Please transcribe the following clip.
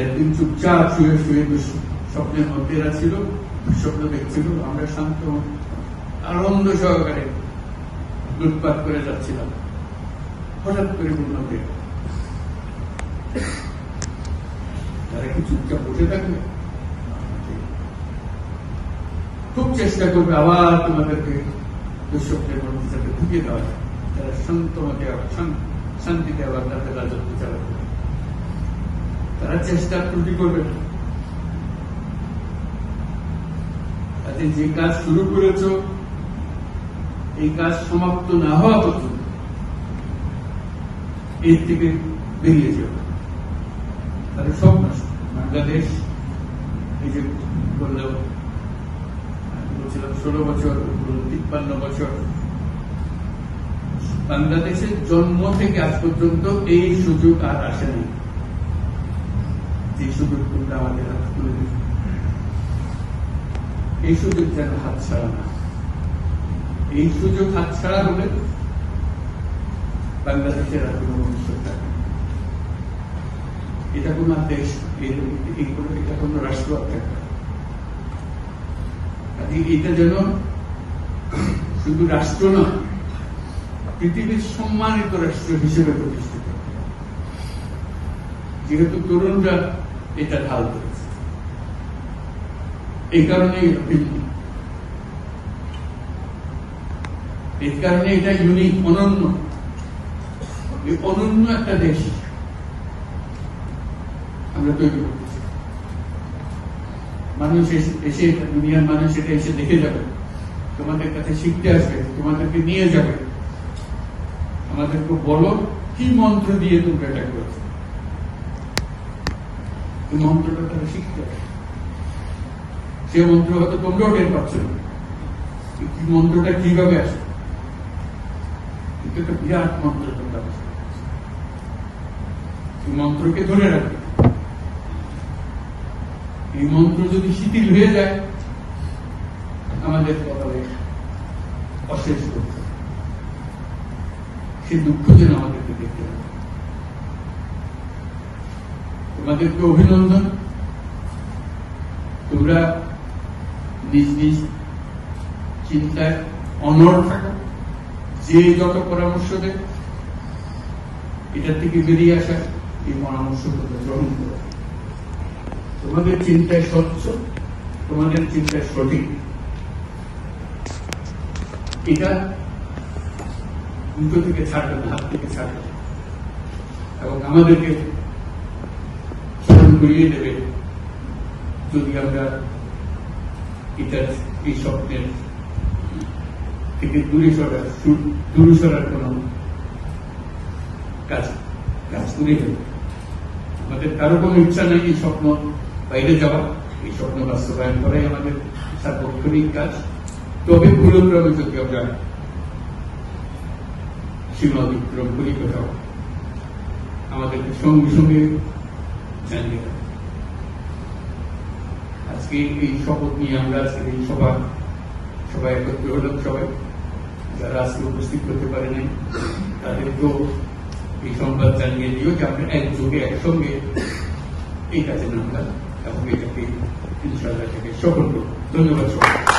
একদিন চুপচাপ শুয়ে শুয়ে স্বপ্নের মধ্যে এরা ছিল, স্বপ্ন দেখছিল, আমরা শান্ত আনন্দ সহকারে লুটপাট করে যাচ্ছিলাম। হঠাৎ করে বলবে তারা কি চুপচাপ বসে থাকবে? খুব চেষ্টা করবে আবার তোমাদেরকে দুঃস্বপ্নের মধ্যে সাথে ঢুকিয়ে দেওয়া, তারা শান্তিতে আবার তাদের রাজত্ব চালাবে। তারা চেষ্টা ত্রুটি করবে। যে কাজ শুরু করেছ এই কাজ সমাপ্ত না হওয়া পর্যন্ত এর থেকে বেরিয়ে যাবে। তাহলে সব বাংলাদেশ এই যে বললাম, বলছিলাম 16 বছর 53 বছর, বাংলাদেশের জন্ম থেকে আজ পর্যন্ত এই সুযোগ আর আসেনি যে সুযোগ তোমরা আমাদের হাত তুলে দিচ্ছ। এই সুযোগ যেন হাত ছাড়া না। এই সুযোগ হাত ছাড়া হলে বাংলাদেশের আর কোন ভবিষ্যৎ থাকে। এটা কোন দেশ, এটা কোন রাষ্ট্র থাকে। এটা যেন শুধু রাষ্ট্র নয়, পৃথিবীর সম্মানিত রাষ্ট্র হিসেবে প্রতিষ্ঠিত। যেহেতু তরুণরা এটা ঢাল করেছে, এই কারণে এটা ইউনিক, অনন্য। এই অনন্য একটা দেশ আমরা তৈরি করতেছি। মানুষ এসে, দুনিয়ার মানুষ এটা এসে দেখে যাবে, তোমাদের কাছে শিখতে আসবে, তোমাদেরকে নিয়ে যাবে। আমাদেরকে বলো কি মন্ত্র দিয়ে তোমরা এটা করেছো, এই মন্ত্রটা তারা শিখতে হবে। সে মন্ত্র হয়তো তোমরাও টের পাচ্ছ না, মন্ত্রটা কিভাবে আসে। কিন্তু একটা বিরাট মন্ত্র তোমরা, এই মন্ত্রকে ধরে রাখবে। এই মন্ত্র যদি শিথিল হয়ে যায়, আমাদের কপালে অশেষ করতে, সে দুঃখ যেন আমাদেরকে দেখতে হবে। তোমাদেরকে অভিনন্দন। তোমরা নিজ নিজ চিন্তায় অনড় থাকো। যে যত পরামর্শ দেয় এটার থেকে বেরিয়ে আসা, এই পরামর্শ গ্রহণ করো। তোমাদের চিন্তায় স্বচ্ছ, তোমাদের চিন্তায় সঠিক, এটা দুটো থেকে ছাড়বে না, হাত থেকে ছাড়বে। এবং আমাদেরকে স্মরণ করিয়ে দেবে যদি আমরা এই স্বপ্নের থেকে দূরে সরার কোন কাজ করে ফেলবে। আমাদের কারো কোনো ইচ্ছা নেই এই স্বপ্ন বাইরে যাওয়া, এই স্বপ্ন বাস্তবায়ন করাই আমাদের সার্বক্ষণিক কাজ। তবে ভুলক্রমে যদি আমরা সীমা অতিক্রম করি কোথাও, আমাদেরকে সঙ্গে সঙ্গে জানিয়ে দেবে। আজকে এই শপথ নিয়ে আমরা আজকে এই সবাই একত্র হলাম। সবাই যারা আজকে উপস্থিত করতে পারে নাই তাদেরকেও এই সংবাদ জানিয়ে দিও যে আমরা একযোগে একসঙ্গে এই কাজে নামলাম এবং এটাকে ইনশাআল্লাহ সফল করব। ধন্যবাদ সবাই।